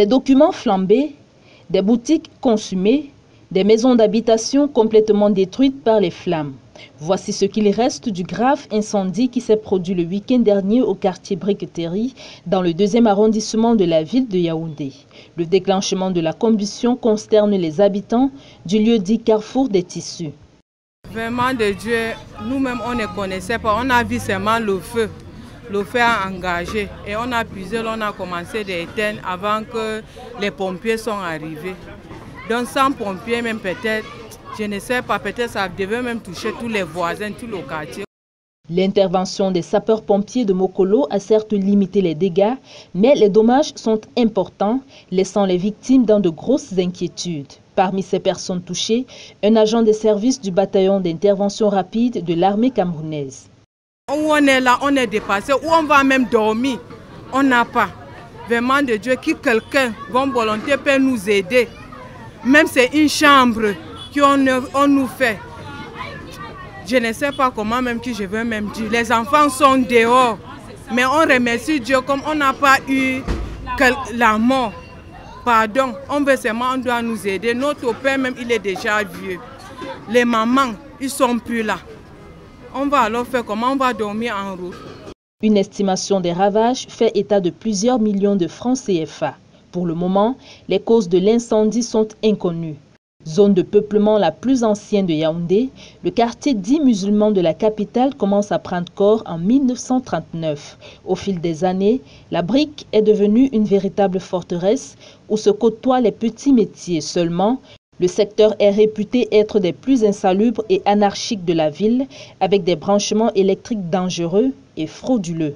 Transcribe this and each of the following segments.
Des documents flambés, des boutiques consumées, des maisons d'habitation complètement détruites par les flammes. Voici ce qu'il reste du grave incendie qui s'est produit le week-end dernier au quartier Briqueterie, dans le 2e arrondissement de la ville de Yaoundé. Le déclenchement de la combustion consterne les habitants du lieu dit Carrefour des Tissus. Vraiment de Dieu, nous-mêmes on ne connaissait pas, on a vu seulement le feu a engagé et on a puisé, on a commencé à éteindre avant que les pompiers sont arrivés. Donc sans pompiers même peut-être, je ne sais pas, peut-être ça devait même toucher tous les voisins, tout le quartier. L'intervention des sapeurs-pompiers de Mokolo a certes limité les dégâts, mais les dommages sont importants, laissant les victimes dans de grosses inquiétudes. Parmi ces personnes touchées, un agent des services du bataillon d'intervention rapide de l'armée camerounaise. Où on est là, on est dépassé, où on va même dormir, on n'a pas. Vraiment de Dieu, qui quelqu'un, bon volonté peut nous aider. Même c'est une chambre qu'on nous fait. Je ne sais pas comment même que je veux même dire. Les enfants sont dehors. Mais on remercie Dieu comme on n'a pas eu la mort. Pardon, on veut seulement, on doit nous aider. Notre père même, il est déjà vieux. Les mamans, ils ne sont plus là. On va alors faire comment? On va dormir en route. Une estimation des ravages fait état de plusieurs millions de francs CFA. Pour le moment, les causes de l'incendie sont inconnues. Zone de peuplement la plus ancienne de Yaoundé, le quartier dit musulman de la capitale commence à prendre corps en 1939. Au fil des années, la brique est devenue une véritable forteresse où se côtoient les petits métiers seulement. Le secteur est réputé être des plus insalubres et anarchiques de la ville, avec des branchements électriques dangereux et frauduleux.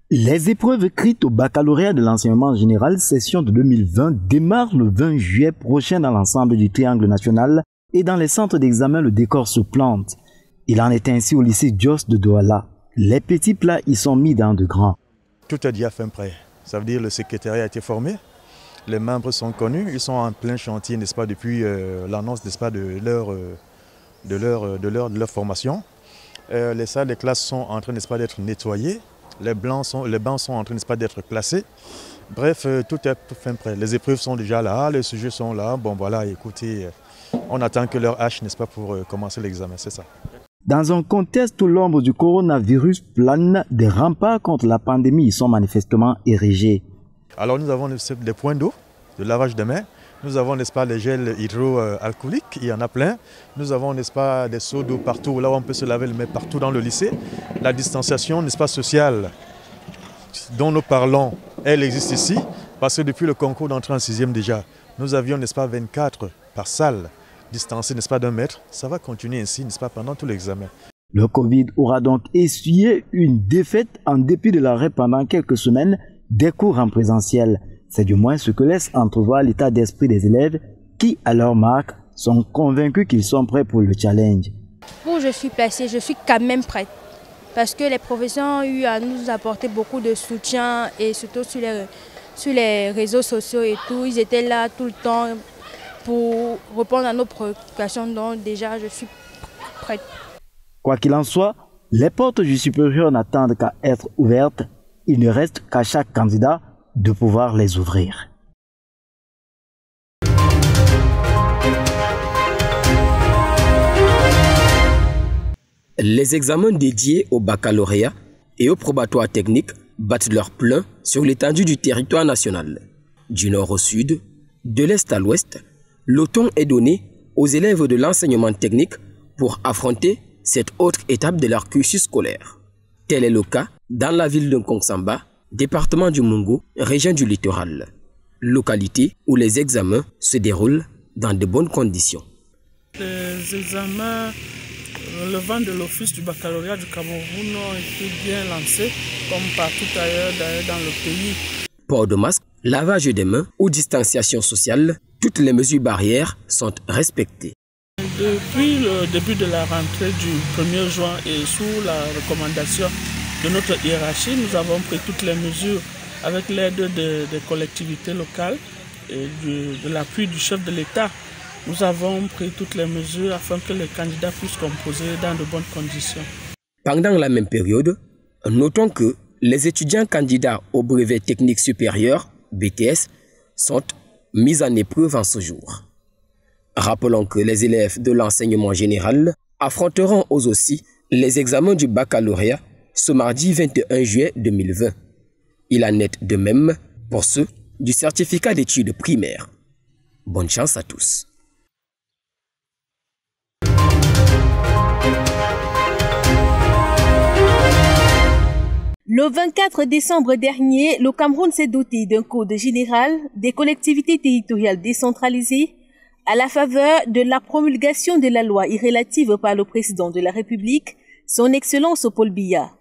Les épreuves écrites au baccalauréat de l'enseignement général session de 2020 démarrent le 20 juillet prochain dans l'ensemble du triangle national et dans les centres d'examen le décor se plante. Il en est ainsi au lycée Dios de Douala. Les petits plats y sont mis dans de grands. Tout est déjà fin prêt. Ça veut dire que le secrétariat a été formé. Les membres sont connus. Ils sont en plein chantier, n'est-ce pas, depuis l'annonce, n'est-ce pas, de leur formation. Les salles de classe sont en train, n'est-ce pas, d'être nettoyées. Les bancs sont en train, n'est-ce pas, d'être classés. Bref, tout est fin prêt. Les épreuves sont déjà là, les sujets sont là. Bon, voilà, écoutez, on attend que leur H, n'est-ce pas, pour commencer l'examen, c'est ça. Dans un contexte où l'ombre du coronavirus plane, des remparts contre la pandémie sont manifestement érigés. Alors nous avons des points d'eau, de lavage de mains. Nous avons, n'est-ce pas, les gels hydroalcooliques, il y en a plein. Nous avons, n'est-ce pas, des seaux d'eau partout, là où on peut se laver les mains partout dans le lycée. La distanciation, n'est-ce pas, sociale dont nous parlons, elle existe ici, parce que depuis le concours d'entrée en 6e déjà, nous avions, n'est-ce pas, 24 par salle. Distancé, n'est-ce pas, d'1 mètre, ça va continuer ainsi, n'est-ce pas, pendant tout l'examen. Le Covid aura donc essuyé une défaite en dépit de l'arrêt pendant quelques semaines des cours en présentiel. C'est du moins ce que laisse entrevoir l'état d'esprit des élèves qui, à leur marque, sont convaincus qu'ils sont prêts pour le challenge. Où je suis placée, je suis quand même prête. Parce que les professeurs ont eu à nous apporter beaucoup de soutien et surtout sur les réseaux sociaux et tout. Ils étaient là tout le temps pour répondre à nos préoccupations, donc déjà je suis prête. Quoi qu'il en soit, les portes du supérieur n'attendent qu'à être ouvertes. Il ne reste qu'à chaque candidat de pouvoir les ouvrir. Les examens dédiés au baccalauréat et au probatoire technique battent leur plein sur l'étendue du territoire national. Du nord au sud, de l'est à l'ouest, le ton est donné aux élèves de l'enseignement technique pour affronter cette autre étape de leur cursus scolaire. Tel est le cas dans la ville de Nkongsamba, département du Mungu, région du littoral, localité où les examens se déroulent dans de bonnes conditions. Les examens relevant de l'office du baccalauréat du Cameroun ont été bien lancés, comme partout ailleurs dans le pays. Port de masque, lavage des mains ou distanciation sociale, toutes les mesures barrières sont respectées. Depuis le début de la rentrée du 1er juin et sous la recommandation de notre hiérarchie, nous avons pris toutes les mesures avec l'aide des collectivités locales et de l'appui du chef de l'État Nous avons pris toutes les mesures afin que les candidats puissent composer dans de bonnes conditions. Pendant la même période, notons que les étudiants candidats au brevet technique supérieur, BTS, sont mis en épreuve en ce jour. Rappelons que les élèves de l'enseignement général affronteront eux aussi les examens du baccalauréat ce mardi 21 juillet 2020. Il en est de même pour ceux du certificat d'études primaires. Bonne chance à tous. Le 24 décembre dernier, le Cameroun s'est doté d'un code général des collectivités territoriales décentralisées à la faveur de la promulgation de la loi relative par le président de la République, son Excellence Paul Biya.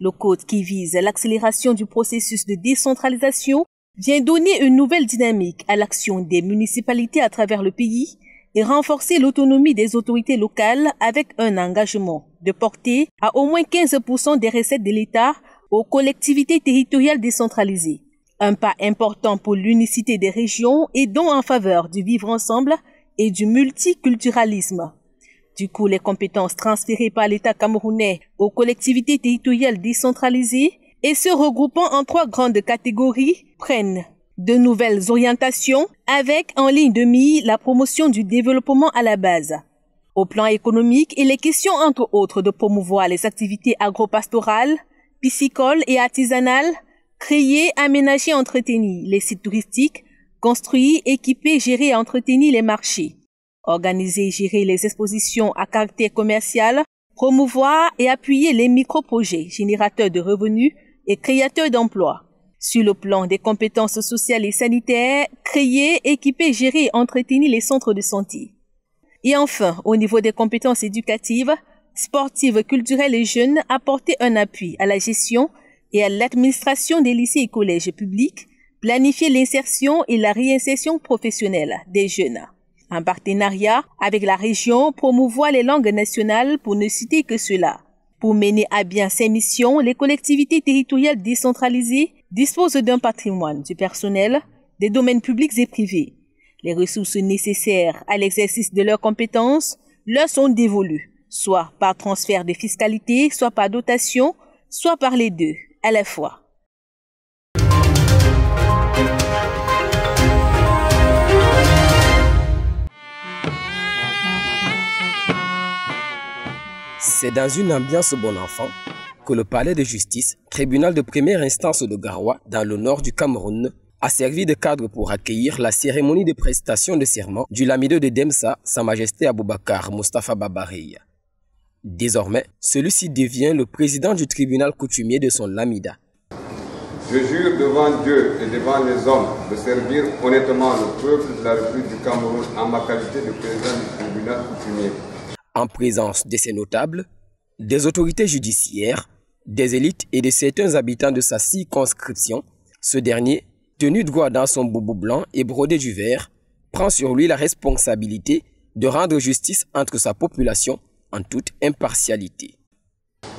Le code qui vise l'accélération du processus de décentralisation vient donner une nouvelle dynamique à l'action des municipalités à travers le pays et renforcer l'autonomie des autorités locales avec un engagement de porter à au moins 15% des recettes de l'État aux collectivités territoriales décentralisées. Un pas important pour l'unicité des régions et donc en faveur du vivre ensemble et du multiculturalisme. Du coup, les compétences transférées par l'État camerounais aux collectivités territoriales décentralisées et se regroupant en 3 grandes catégories prennent de nouvelles orientations avec en ligne de mire la promotion du développement à la base. Au plan économique, il est question entre autres de promouvoir les activités agro-pastorales, piscicoles et artisanales, créer, aménager, entretenir les sites touristiques, construire, équiper, gérer et entretenir les marchés, organiser et gérer les expositions à caractère commercial, promouvoir et appuyer les micro-projets générateurs de revenus et créateurs d'emplois. Sur le plan des compétences sociales et sanitaires, créer, équiper, gérer et entretenir les centres de santé. Et enfin, au niveau des compétences éducatives, sportives, culturelles et jeunes, apporter un appui à la gestion et à l'administration des lycées et collèges publics, planifier l'insertion et la réinsertion professionnelle des jeunes. En partenariat avec la région, promouvoir les langues nationales pour ne citer que cela. Pour mener à bien ces missions, les collectivités territoriales décentralisées disposent d'un patrimoine du personnel, des domaines publics et privés. Les ressources nécessaires à l'exercice de leurs compétences leur sont dévolues, soit par transfert de fiscalité, soit par dotation, soit par les deux, à la fois. C'est dans une ambiance bon enfant que le palais de justice, tribunal de première instance de Garoua, dans le nord du Cameroun, a servi de cadre pour accueillir la cérémonie de prestation de serment du Lamido de Demsa, Sa Majesté Aboubakar Moustapha Babari. Désormais, celui-ci devient le président du tribunal coutumier de son Lamida. Je jure devant Dieu et devant les hommes de servir honnêtement le peuple de la République du Cameroun en ma qualité de président du tribunal coutumier. En présence de ces notables, des autorités judiciaires, des élites et de certains habitants de sa circonscription, ce dernier, tenu droit dans son boubou blanc et brodé du vert, prend sur lui la responsabilité de rendre justice entre sa population en toute impartialité.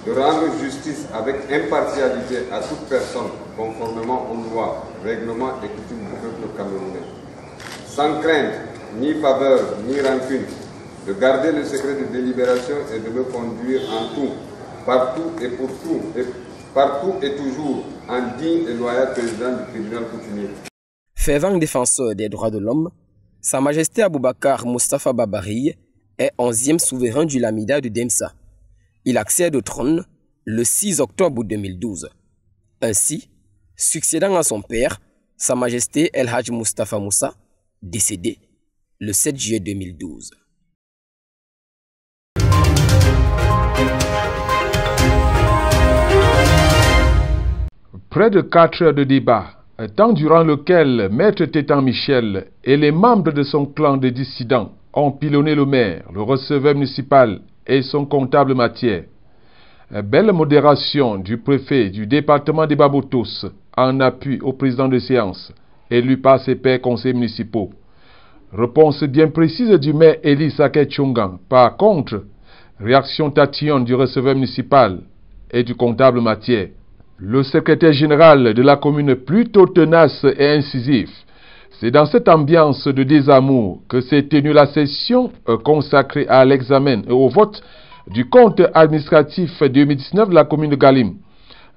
De rendre justice avec impartialité à toute personne conformément aux lois, règlements et coutumes du peuple camerounais, sans crainte, ni faveur, ni rancune, de garder le secret de délibération et de me conduire en tout, partout et pour tout, et partout et toujours, en digne et loyal président du tribunal coutumier. Fervent défenseur des droits de l'homme, Sa Majesté Aboubakar Moustapha Babari est 11e souverain du Lamida de Demsa. Il accède au trône le 6 octobre 2012. Ainsi, succédant à son père, Sa Majesté El Hadj Moustapha Moussa, décédé le 7 juillet 2012. Près de 4 heures de débat, temps durant lequel Maître Tétan Michel et les membres de son clan de dissidents ont pilonné le maire, le receveur municipal et son comptable matière. Belle modération du préfet du département des Babotous en appui au président de séance, élu par ses pairs conseils municipaux. Réponse bien précise du maire Elie Saket-Chungan. Par contre, réaction tatillonne du receveur municipal et du comptable matière. Le secrétaire général de la commune, plutôt tenace et incisif, C'est dans cette ambiance de désamour que s'est tenue la session consacrée à l'examen et au vote du compte administratif 2019 de la commune de Galim.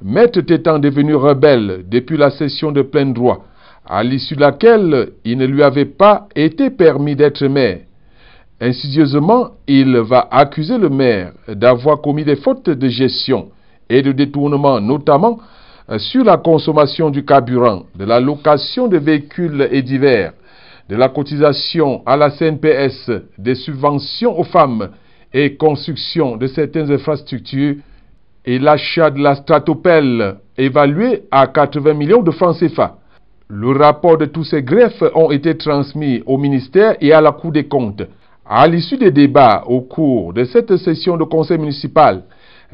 Maître étant devenu rebelle depuis la session de plein droit, à l'issue de laquelle il ne lui avait pas été permis d'être maire. Insidieusement, il va accuser le maire d'avoir commis des fautes de gestion et de détournement, notamment sur la consommation du carburant, de la location de véhicules et divers, de la cotisation à la CNPS, des subventions aux femmes et construction de certaines infrastructures et l'achat de la stratopelle évaluée à 80 millions de francs CFA. Le rapport de tous ces greffes ont été transmis au ministère et à la Cour des comptes. À l'issue des débats au cours de cette session de conseil municipal,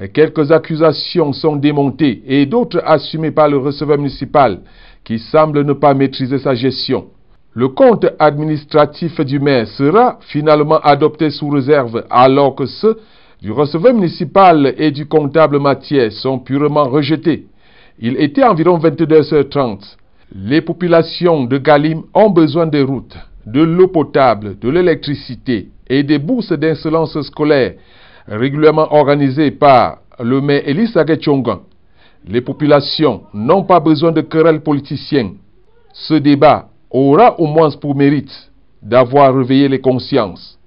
quelques accusations sont démontées et d'autres assumées par le receveur municipal qui semble ne pas maîtriser sa gestion. Le compte administratif du maire sera finalement adopté sous réserve alors que ceux du receveur municipal et du comptable Mathieu sont purement rejetés. Il était environ 22h30. Les populations de Galim ont besoin de routes, de l'eau potable, de l'électricité et des bourses d'insolence scolaire régulièrement organisées par le maire Elissa Getchongan. Les populations n'ont pas besoin de querelles politiciennes. Ce débat aura au moins pour mérite d'avoir réveillé les consciences.